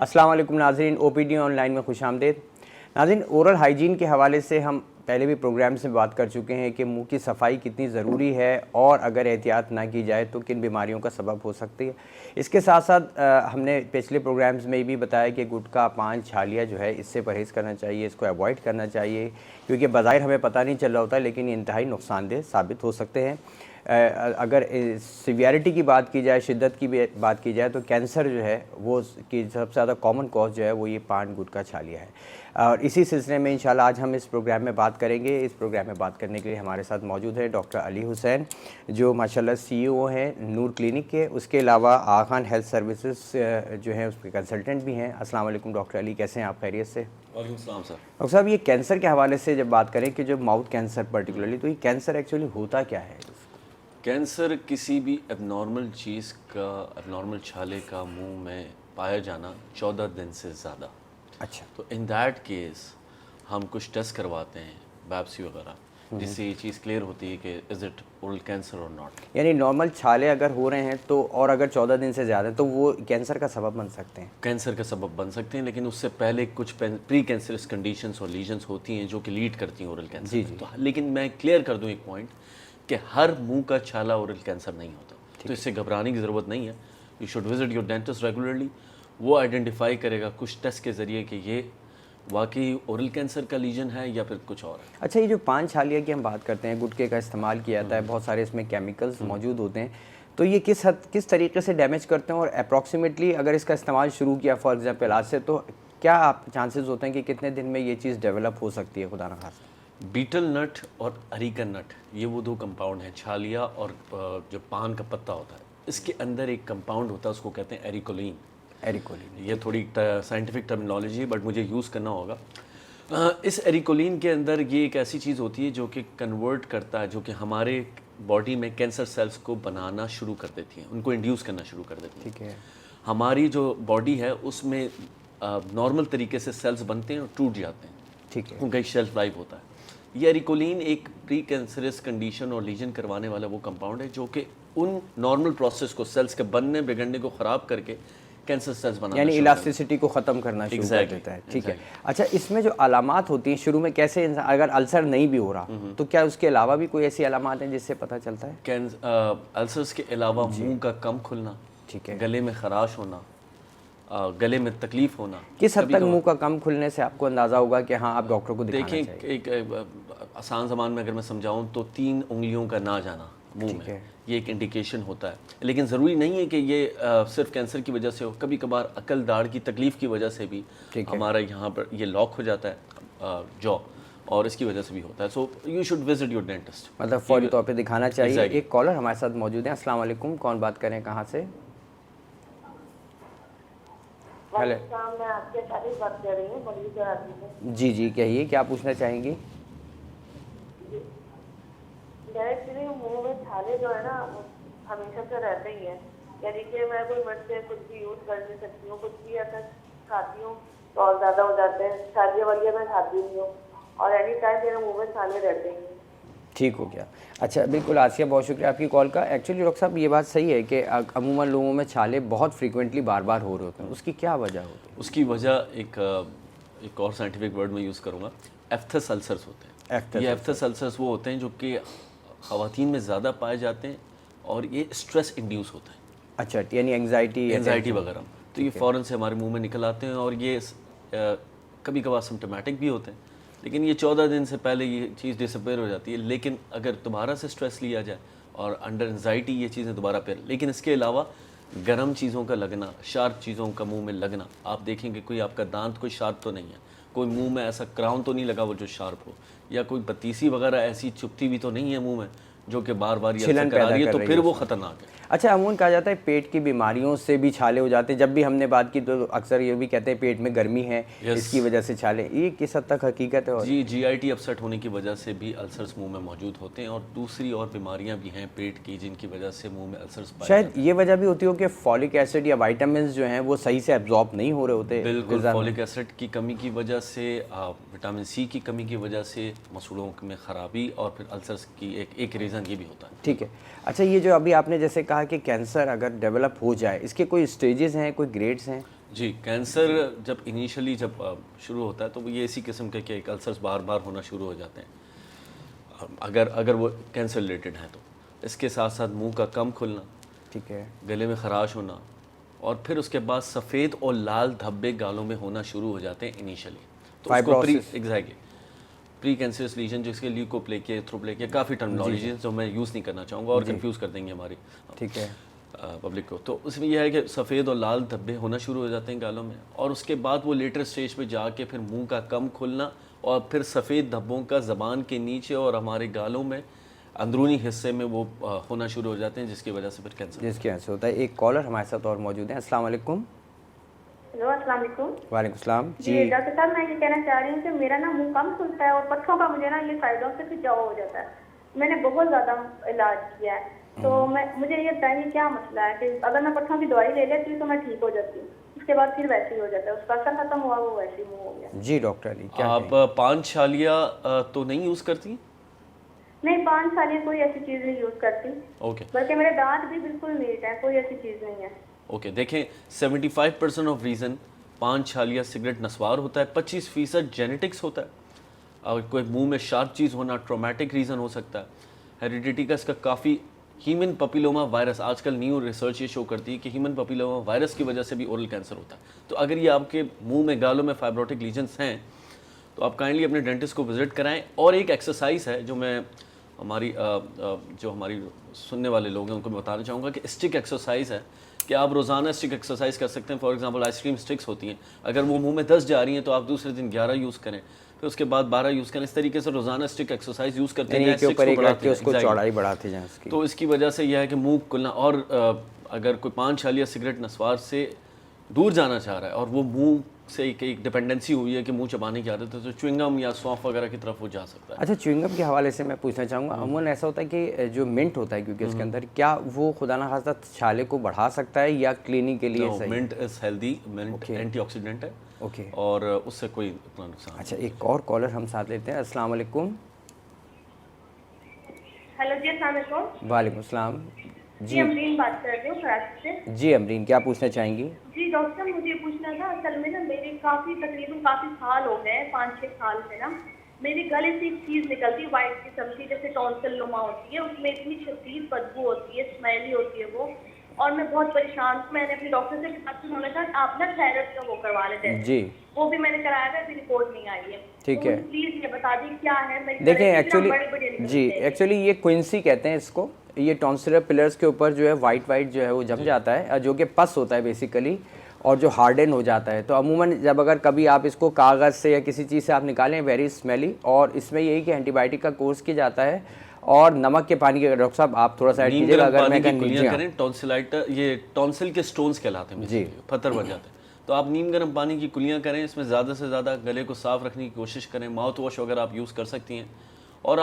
अस्सलाम वालेकुम नाज़रीन, OPD ऑनलाइन में खुश आमदीद। नाज़रीन, ओरल हाइजीन के हवाले से हम पहले भी प्रोग्राम्स में बात कर चुके हैं कि मुंह की सफाई कितनी ज़रूरी है और अगर एहतियात ना की जाए तो किन बीमारियों का सबब हो सकती है। इसके साथ साथ हमने पिछले प्रोग्राम्स में भी बताया कि गुटखा, पान, छालिया जो है इससे परहेज़ करना चाहिए, इसको अवॉइड करना चाहिए, क्योंकि बज़ाहिर हमें पता नहीं चल रहा होता लेकिन ये इंतहाई नुकसानदेह साबित हो सकते हैं। अगर सीवियरिटी की बात की जाए, शिद्दत की बात की जाए तो कैंसर जो है वो की सबसे ज़्यादा कॉमन कॉज जो है वो ये पान, गुटखा, छालिया है। और इसी सिलसिले में इंशाल्लाह आज हम इस प्रोग्राम में बात करेंगे। इस प्रोग्राम में बात करने के लिए हमारे साथ मौजूद है डॉक्टर अली हुसैन, जो माशाल्लाह CEO हैं नूर क्लिनिक के। उसके अलावा आगा खान हेल्थ सर्विसेज जो हैं उसके कंसल्टेंट भी हैं। अस्सलाम वालेकुम डॉक्टर अली, कैसे हैं आप? खैरियत से? वालेकुम सलाम सर। डॉक्टर साहब, ये कैंसर के हवाले से जब बात करें कि जो माउथ कैंसर पर्टिकुलरली, तो ये कैंसर एक्चुअली होता क्या है? कैंसर किसी भी एबनॉर्मल चीज़ का, एबनॉर्मल छाले का मुंह में पाया जाना 14 दिन से ज़्यादा। अच्छा। तो इन दैट केस हम कुछ टेस्ट करवाते हैं, बायोप्सी वगैरह, जिससे ये चीज़ क्लियर होती है कि इज़ इट ओरल कैंसर और नॉट। यानी नॉर्मल छाले अगर हो रहे हैं तो, और अगर 14 दिन से ज़्यादा, तो वो कैंसर का सबब बन सकते हैं? कैंसर का सबब बन सकते हैं, लेकिन उससे पहले कुछ प्री कैंसरस कंडीशंस और लीजन्स होती हैं जो कि लीड करती हैं ओरल कैंसर। जी जी। तो लेकिन मैं क्लियर कर दूं एक पॉइंट कि हर मुंह का छाला ओरल कैंसर नहीं होता, तो इससे घबराने की ज़रूरत नहीं है। You should visit your dentist regularly. वो आइडेंटिफाई करेगा कुछ टेस्ट के ज़रिए कि ये वाकई ओरल कैंसर का लीजन है या फिर कुछ और है। अच्छा, ये जो पान छालिया की हम बात करते हैं, गुटखे का इस्तेमाल किया जाता है, बहुत सारे इसमें केमिकल्स मौजूद होते हैं, तो ये किस तरीके से डैमेज करते हैं? और अप्रॉक्सीमेटली अगर इसका इस्तेमाल शुरू किया फॉर एग्जाम्पल आज से, तो क्या आप चांसेस होते हैं कि कितने दिन में ये चीज़ डेवलप हो सकती है, खुदा न खास्ता? बीटल नट और अरीकन नट, ये वो दो कंपाउंड हैं, छालिया और जो पान का पत्ता होता है, इसके अंदर एक कंपाउंड होता है, उसको कहते हैं एरिकोलिन। एरिकोलिन, ये थोड़ी साइंटिफिक टर्मिनोलॉजी है बट मुझे यूज़ करना होगा। इस एरिकोलिन के अंदर ये एक ऐसी चीज़ होती है जो कि कन्वर्ट करता है, जो कि हमारे बॉडी में कैंसर सेल्स को बनाना शुरू कर देती हैं, उनको इंड्यूस करना शुरू कर देती हैं। ठीक है। हमारी जो बॉडी है उसमें नॉर्मल तरीके से सेल्स बनते हैं और टूट जाते हैं, ठीक है, उनका एक शेल्फ लाइफ होता है। ये एरिकोलिन एक प्री कैंसरस कंडीशन और लीजन करवाने वाला वो कंपाउंड है जो कि उन नॉर्मल प्रोसेस को, सेल्स के बनने बिगड़ने को ख़राब करके कैंसर सेल्स बनाना, यानी इलास्टिसिटी को ख़त्म करना शुरू कर देता है। ठीक है। अच्छा, इसमें जो अलामात होती हैं शुरू में, कैसे अगर अल्सर नहीं भी हो रहा तो क्या उसके अलावा भी कोई ऐसी अलामात हैं जिससे पता चलता है? अल्सर्स के अलावा मुंह का कम खुलना, ठीक है, गले में खराश होना, गले में तकलीफ होना। किस हद तक मुंह का कम खुलने से आपको अंदाज़ा होगा कि हाँ आप डॉक्टर को दिखाना चाहिए? देखिए, एक आसान ज़बान में अगर मैं समझाऊं तो 3 उंगलियों का ना जाना मुंह में, ये एक इंडिकेशन होता है। लेकिन ज़रूरी नहीं है कि ये सिर्फ कैंसर की वजह से हो, कभी कभार अकल दाढ़ की तकलीफ़ की वजह से भी हमारा यहाँ पर ये लॉक हो जाता है जॉ, और इसकी वजह से भी होता है। So you should visit your dentist, मतलब फौरी तौर पे दिखाना चाहिए। एक कॉलर हमारे साथ मौजूद है। अस्सलाम वालेकुम, कौन बात करें, कहाँ से? हेलो, मैं आपके साथ बात कर रही हूँ, बड़ी कराची से। जी जी, कहिए, क्या पूछना चाहेंगी? एक्चुअली मुंह में छाले जो है ना हमेशा से रहते ही हैं, यानी कि मैं कोई मर्ज से कुछ भी यूज़ कर नहीं सकती हूँ, कुछ भी ऐसा खाती हूँ तो और ज़्यादा हो जाते हैं। छालिया वालिया मैं खाती नहीं हूँ और एनी टाइम मेरे मुँह में छाले रहते हैं। ठीक हो गया। अच्छा, बिल्कुल आसिया, बहुत शुक्रिया आपकी कॉल का। एक्चुअली डॉक्टर साहब, ये बात सही है कि अमूमन लोगों में छाले बहुत फ्रीक्वेंटली बार बार हो रहे होते हैं, उसकी क्या वजह होती है? उसकी वजह एक और साइंटिफिक वर्ड में यूज़ करूँगा, एफ्थस अल्सर्स होते हैं। ये एफ्थस अल्सर्स वो होते हैं जो कि ख़वातीन में ज़्यादा पाए जाते हैं और ये स्ट्रेस इंड्यूस होता है। अच्छा, यानी एंग्जाइटी वगैरह, तो ये फ़ौरन से हमारे मुंह में निकल आते हैं और ये कभी कभार सिम्टोमेटिक भी होते हैं, लेकिन ये 14 दिन से पहले ये चीज़ डिसअपेयर हो जाती है। लेकिन अगर दोबारा से स्ट्रेस लिया जाए और अंडर एंजाइटी ये चीज़ें दोबारा पेयर, लेकिन इसके अलावा गर्म चीज़ों का लगना, शार्प चीज़ों का मुंह में लगना, आप देखेंगे कोई आपका दांत कोई शार्प तो नहीं है, कोई मुंह में ऐसा क्राउन तो नहीं लगा वो जो शार्प हो, या कोई पतीसी वगैरह ऐसी चुभती भी तो नहीं है मुंह में जो कि बार बार ये करा रही है, तो फिर वो ख़तरनाक है। अच्छा, अमूमन कहा जाता है पेट की बीमारियों से भी छाले हो जाते हैं। जब भी हमने बात की तो अक्सर ये भी कहते हैं पेट में गर्मी है, इसकी वजह से छाले, ये किस हद तक हकीकत है? जी, GIT अपसेट होने की वजह से भी अल्सर्स मुंह में मौजूद होते हैं और दूसरी और बीमारियां भी हैं पेट की जिनकी वजह से मुंह में अल्सर्स पाए शायद ये वजह भी होती हो कि फॉलिक एसिड या वाइटामिन जो हैं वो सही से एब्जॉर्ब नहीं हो रहे होते। बिल्कुल, फॉलिक एसिड की कमी की वजह से, विटामिन C की कमी की वजह से मसूड़ों में ख़राबी, और फिर अल्सर्स की एक रीज़न ये भी होता है। ठीक है। अच्छा, ये जो अभी आपने जैसे कहा कि कैंसर अगर डेवलप हो जाए, इसके कोई स्टेजेस हैं, कोई ग्रेड्स हैं? جی کینسر جب انیشلی جب شروع ہوتا ہے تو یہ اسی قسم کے کہ السرز بار بار ہونا شروع ہو جاتے ہیں اگر وہ کینسر ریلیٹڈ ہیں تو اس کے ساتھ ساتھ منہ کا کم کھلنا، ٹھیک ہے، گلے میں خراش ہونا، اور پھر اس کے بعد سفید اور لال دھبے گالوں میں ہونا شروع ہو جاتے ہیں انیشلی. تو اس کو پری کینسرس لیجن جس کے لیوکوپلیکیا، تھروپلیکیا، کافی ٹرمنالوجیز جو میں یوز نہیں کرنا چاہوں گا اور کنفیوز کر دیں گے ہماری ٹھیک ہے، پبلک کو. تو اس میں یہ ہے کہ سفید اور لال دھبے ہونا شروع ہو جاتے ہیں گالوں میں، اور اس کے بعد وہ لیٹر سٹیج پہ جا کے پھر منہ کا کم کھلنا اور پھر سفید دھبوں کا زبان کے نیچے اور ہمارے گالوں میں اندرونی حصے میں وہ ہونا شروع ہو جاتے ہیں، جس کی وجہ سے پھر کینسر جس کی وجہ سے ہوتا ہے. ایک کالر ہمارے ساتھ اور موجود ہیں. السلام علیکم. ہیلو السلام علیکم. وعلیکم السلام. جی ڈاکٹر صاحب میں یہ کہنا چاہ رہی ہوں کہ میرا نا منہ کم کھلتا ہے اور پٹھوں کا مجھے نا یہ سائڈوں سے کھچاؤ ہو جاتا ہے. میں نے بہت زیادہ علاج کیا ہے تو مجھے یہ بتائیے کیا مسئلہ ہے کہ اگر میں پٹھوں کی دوائی لے لیتی ہوں تو میں ٹھیک ہو جاتی ہوں، اس کے بعد پھر ویسے ہی ہو جاتا ہے، اس کا اثر ختم ہوا وہ ویسے ہی منہ ہو گیا. جی ڈاکٹر علی کیا آپ پان چھالیاں تو نہیں یوز کرتی؟ نہیں، 5 سال یہ کوئی ایسی چیز نہیں یوز کرتی. اوکے بلکہ میرے دانت بھی بالکل نیٹ ہے، کوئی ایسی چیز نہیں ہے. اوکے دیکھیں 75% آف ریزن پان چھالیاں سگریٹ نسوار ہوتا ہے، 25% جینیٹکس ہوتا ہے. اگر کوئی منہ میں شارپ چیز ہونا ٹرومیٹک ریزن ہو سکتا ہے. ہیریڈیٹی کا اس کا کافی ہیومن پپیلوما وائرس، آج کل نیو ریسرچ یہ شو کرتی ہے کہ ہیومن پپیلوما وائرس کی وجہ سے بھی اورل کینسر ہوتا ہے. تو اگر یہ آپ کے منہ میں گالوں میں فائبروٹک لیجنس ہیں تو آپ کائنڈلی اپنے ڈینٹسٹ کو وزٹ کرائیں. اور ایک ایکسرسائز ہے جو میں ہماری سننے والے لوگ ہیں ان کو میں بتانا چاہوں گا کہ اسٹک ایکسرسائز ہے کہ آپ روزانہ اسٹک ایکسرسائز کر سکتے ہیں. For example ice cream sticks ہوتی ہیں، اگر وہ منہ میں 10 جا رہی ہیں تو آپ دوسرے دن 11 یوز کریں، پھر اس کے بعد 12 یوز کریں. اس طریقے سے روزانہ اسٹک ایکسرسائز یوز کرتے ہیں، اس کو چوڑائی بڑھاتے جائیں. تو اس کی وجہ سے یہ ہے کہ منہ کھلنا. اور اگر کوئی پان چھالیاں سگریٹ نسوار سے دور جانا چاہ رہا ہے اور وہ منہ سے ایک ڈپینڈنسی ہوئی ہے کہ منہ چبانے کی عادت ہے تو چوئنگم یا سونف وغیرہ کی طرف وہ جا سکتا ہے. اچھا چوئنگم کے حوالے سے میں پوچھنا چاہوں گا، عموماً ایسا ہوتا ہے کہ جو منٹ ہوتا ہے کیونکہ اس کے اندر کیا وہ خدا نخواستہ چھالے کو بڑھا سکتا ہے یا کلیننگ کے لیے صحیح؟ Mint is healthy, mint antioxidant ہے اوکے، اور اس سے کوئی اتنا نقصان. اچھا ایک اور کالر ہم ساتھ لیتے ہیں. السلام علیکم. ہیلو جی السلام علیکم. وعلیکم السلام. جی امرین بات کر رہی ہوں کراچی سے. جی امرین کیا پوچھنا چاہیں گی؟ جی ڈاکٹر صاحب مجھے پوچھنا تھا، اصل میں نا میرے تقریباً کافی سال ہو گئے، 5-6 سال سے نا میری گلے سے ایک چیز نکلتی ہے وائٹ قسم کی، جیسے ٹونسل نما ہوتی ہے، اس میں اتنی شدید بدبو ہوتی ہے، اسمیلی ہوتی ہے وہ، اور میں بہت پریشان ہوں. میں نے اپنے ڈاکٹر سے کہا کہ انہوں نے کہا آپ نا تھائرائڈ کا وہ کروا لیتے ہیں. جی وہ بھی میں نے کرایا تھا، ابھی رپورٹ نہیں آئی ہے. ٹھیک ہے، پلیز یہ بتا دیں کیا ہے. دیکھیں ایکچولی یہ کوئنسی کہتے ہیں اس کو. یہ ٹونسلر پلرز کے اوپر جو ہے وائٹ جو ہے وہ جم جاتا ہے، جو کہ پس ہوتا ہے بیسیکلی، اور جو ہارڈن ہو جاتا ہے. تو عموماً جب اگر کبھی آپ اس کو کاغذ سے یا کسی چیز سے آپ نکالیں ویری اسمیلی، اور اس میں یہی کہ اینٹی بائیوٹک کا کورس کیا جاتا ہے اور نمک کے پانی کے. ڈاکٹر صاحب آپ تھوڑا سا ایڈ کیجیے گا اگر میں کریں. ٹونسلائٹر یہ ٹونسل کے سٹونز کہلاتے ہیں، جی پتھر بن جاتے ہیں. تو آپ نیم گرم پانی کی کلیاں کریں، اس میں زیادہ سے زیادہ گلے کو صاف رکھنے کی کوشش کریں. ماؤتھ واش وغیرہ آپ یوز کر سکتی ہیں. اور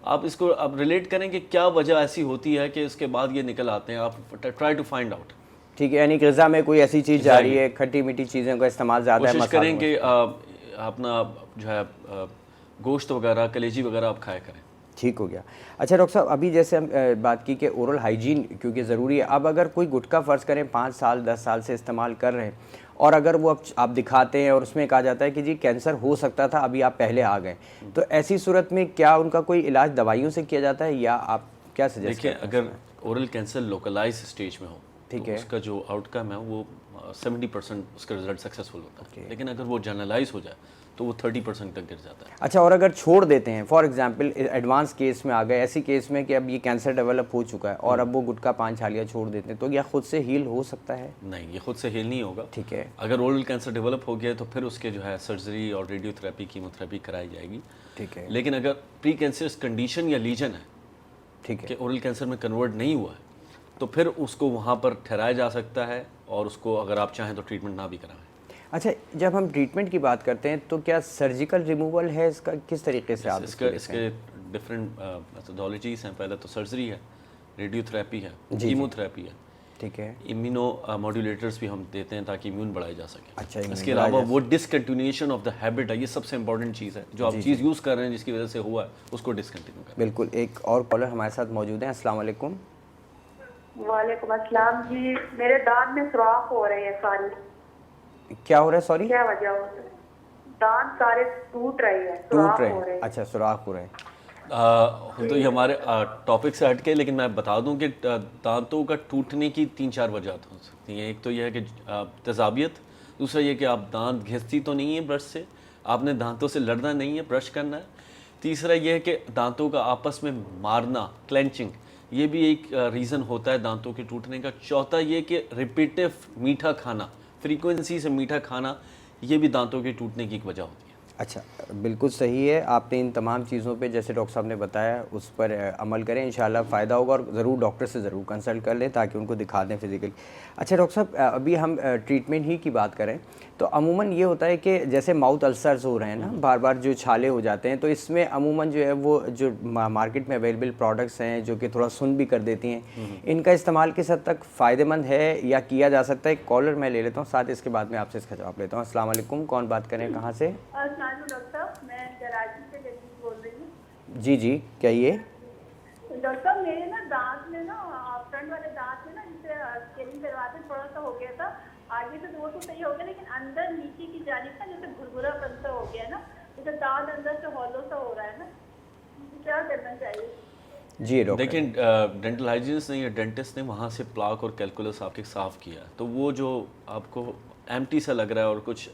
آپ اس کو اب ریلیٹ کریں کہ کیا وجہ ایسی ہوتی ہے کہ اس کے بعد یہ نکل آتے ہیں. آپ ٹرائی ٹو فائنڈ آؤٹ. ٹھیک ہے، یعنی کہ غذا میں کوئی ایسی چیز جا رہی ہے، کھٹی میٹھی چیزوں کا استعمال زیادہ ہے، کوشش کریں کہ اپنا جو ہے گوشت وغیرہ کلیجی وغیرہ آپ کھایا کریں. ٹھیک ہو گیا. اچھا ڈاکٹر صاحب ابھی جیسے ہم بات کی کہ اورل ہائیجین کیونکہ ضروری ہے. اب اگر کوئی گٹکا فرض کریں 5 سال 10 سال سے استعمال کر رہے ہیں اور اگر وہ آپ دکھاتے ہیں اور اس میں کہا جاتا ہے کہ جی کینسر ہو سکتا تھا ابھی آپ پہلے آ گئے، تو ایسی صورت میں کیا ان کا کوئی علاج دوائیوں سے کیا جاتا ہے یا آپ کیا سجیسٹ کرتے ہیں؟ دیکھیں اگر اورل کینسر لوکلائز اسٹیج میں ہو تو اس کا جو آؤٹ کم ہے وہ 70% اس کا رزلٹ سکسیسفل ہوتا ہے. لیکن اگر وہ جنرلائز ہو جائے تو وہ 30% تک گر جاتا ہے. اچھا اور اگر چھوڑ دیتے ہیں فار ایگزامپل ایڈوانس کیس میں آ گئے، ایسی کیس میں کہ اب یہ کینسر ڈیولپ ہو چکا ہے اور اب وہ گٹکا پان چھالیاں چھوڑ دیتے ہیں، تو یہ خود سے ہیل ہو سکتا ہے؟ نہیں، یہ خود سے ہیل نہیں ہوگا. ٹھیک ہے، اگر اورل کینسر ڈیولپ ہو گیا تو پھر اس کے جو ہے سرجری اور ریڈیو تھراپی کیمو تھراپی کرائی جائے گی. ٹھیک ہے، لیکن اگر پری کینسرس کنڈیشن یا لیجن ہے ٹھیک ہے کہ اورل کینسر میں کنورٹ نہیں ہوا ہے تو پھر اس کو وہاں پر ٹھہرایا جا سکتا ہے اور اس کو اگر آپ چاہیں تو ٹریٹمنٹ نہ بھی کرائیں. اچھا جب ہم ٹریٹمنٹ کی بات کرتے ہیں تو کیا سرجیکل ریموول ہے اس کا، کس طریقے سے آپ اس کے ڈفرینٹ میتھڈالوجیز ہیں. پہلے تو سرجری ہے، ریڈیو تھراپی ہے، کیمو تھراپی ہے. ٹھیک ہے، امیونو ماڈولیٹرز بھی ہم دیتے ہیں تاکہ امیون بڑھایا جا سکے. اچھا اس کے علاوہ وہ ڈسکنٹینیوشن آف دا ہیبٹ ہے، یہ سب سے امپورٹنٹ چیز ہے. جو آپ چیز یوز کر رہے ہیں جس کی وجہ سے ہوا ہے اس کو ڈسکنٹینیو کریں. بالکل. ایک اور کالر ہمارے ساتھ موجود ہیں. السلام علیکم. وعلیکم السلام. جی میرے دانت میں سوراخ ہو رہے ہیں ساری. क्या हो रहा है, सॉरी? क्या वजह हो सकती है? दांत सारे टूट रहे हैं, टूट सुराख रहे हो हैं, रहे हैं। अच्छा सुराख हो रहे हैं। तो ये हमारे टॉपिक से हटके, लेकिन मैं बता दूं कि दांतों का टूटने की 3-4 वजह हो सकती हैं। एक तो यह है कि तेज़ाबियत, दूसरा ये कि आप दांत घिसती तो नहीं है ब्रश से, आपने दांतों से लड़ना नहीं है, ब्रश करना है। तीसरा ये है कि दांतों का आपस में मारना, क्लेंचिंग, ये भी एक रीज़न होता है दांतों के टूटने का। चौथा ये कि रिपीटिव मीठा खाना, फ्रीक्वेंसी से मीठा खाना, ये भी दांतों के टूटने की एक वजह होती है। अच्छा, बिल्कुल सही है। आपने इन तमाम चीज़ों पे जैसे डॉक्टर साहब ने बताया उस पर अमल करें, इंशाल्लाह फ़ायदा होगा। और ज़रूर डॉक्टर से ज़रूर कंसल्ट कर लें ताकि उनको दिखा दें फिज़िकली। अच्छा डॉक्टर साहब, अभी हम ट्रीटमेंट ही की बात करें तो अमूमन ये होता है कि जैसे माउथ अल्सर्स हो रहे हैं ना, बार बार जो छाले हो जाते हैं, तो इसमें अमूमन जो है वो जो मार्केट में अवेलेबल प्रोडक्ट्स हैं जो कि थोड़ा सुन भी कर देती हैं, इनका इस्तेमाल किस हद तक फ़ायदेमंद है या किया जा सकता है? कॉलर मैं ले लेता हूँ, साथ इसके बाद में आपसे इसका जवाब लेता हूँ। अस्सलाम वालेकुम, कौन बात करें, कहाँ से? डॉक्टर साहब, मैं कराची से लतीफ बोल रही हूँ। जी जी, कहिए। डॉक्टर साहब, मेरे ना दांत में ना, फ्रंट वाले दांत में ना, जिसे स्केलिंग करवाते थोड़ा सा हो गया था, आगे से वो तो सही हो गया, लेकिन अंदर नीचे की जानिब ना जैसे भुरभुरापन सा हो गया ना, जैसे दांत अंदर से हॉलो सा हो रहा है ना, क्या करना चाहिए? जी डॉक्टर। देखिए, डेंटल हाइजीनिस्ट ने या डेंटिस्ट ने वहाँ से प्लाक और कैलकुलस आपके साफ़ किया, तो वो जो आपको एम्प्टी सा लग रहा है और कुछ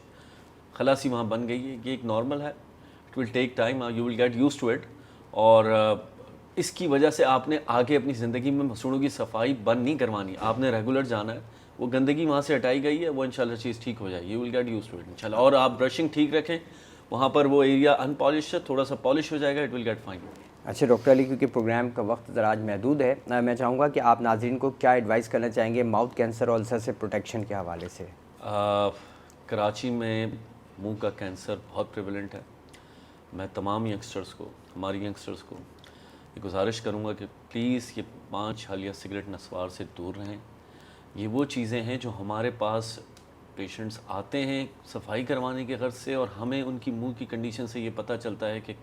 खलासी वहाँ बन गई है, ये एक नॉर्मल है। It will take time, you will get used to it. और इसकी वजह से आपने आगे अपनी ज़िंदगी में मसूड़ों की सफाई बंद नहीं करवानी, आपने रेगुलर जाना है। वो गंदगी वहाँ से हटाई गई है, वो इंशाल्लाह चीज़ ठीक हो जाएगी, you will get used to it इंशाल्लाह। और आप ब्रशिंग ठीक रखें, वहाँ पर वो एरिया अनपॉलिश है, थोड़ा सा पॉलिश हो जाएगा, इट विल गेट फाइन। अच्छा डॉक्टर अली, क्योंकि प्रोग्राम का वक्त ज़रा आज महदूद है, मैं चाहूँगा कि आप नाज़रीन को क्या एडवाइस करना चाहेंगे माउथ कैंसर और अल्सर से प्रोटेक्शन के हवाले से? कराची में मुंह का कैंसर बहुत प्रेवलेंट है। मैं तमाम यंगस्टर्स को, हमारी यंगस्टर्स को ये गुजारिश करूँगा कि प्लीज़ ये पान, छाल या सिगरेट नस्वार से दूर रहें। ये वो चीज़ें हैं जो हमारे पास पेशेंट्स आते हैं सफाई करवाने के गर्ज से, और हमें उनकी मुंह की कंडीशन से ये पता चलता है कि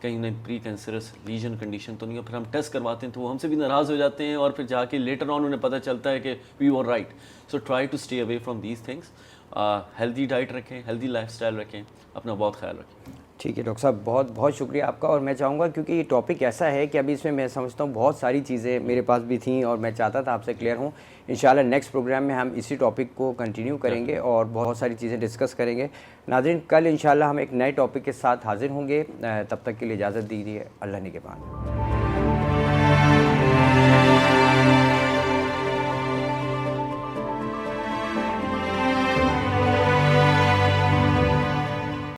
कहीं उन्हें प्री कैंसरस लीजन कंडीशन तो नहीं है। फिर हम टेस्ट करवाते हैं तो वो हमसे भी नाराज़ हो जाते हैं, और फिर जाके लेटर ऑन उन्हें पता चलता है कि we were right. So try to stay away from these things. Healthy diet रखें, हेल्दी लाइफस्टाइल रखें, अपना बहुत ख्याल रखें। ठीक है डॉक्टर साहब, बहुत बहुत शुक्रिया आपका। और मैं चाहूँगा क्योंकि ये टॉपिक ऐसा है कि अभी इसमें मैं समझता हूँ बहुत सारी चीज़ें मेरे पास भी थीं और मैं चाहता था आपसे क्लियर हूँ। इंशाल्लाह नेक्स्ट प्रोग्राम में हम इसी टॉपिक को कंटिन्यू करेंगे और बहुत सारी चीज़ें डिस्कस करेंगे। नाज़रीन, कल इंशाल्लाह हम एक नए टॉपिक के साथ हाजिर होंगे। तब तक के लिए इजाज़त दीजिए। अल्लाह निगहबान।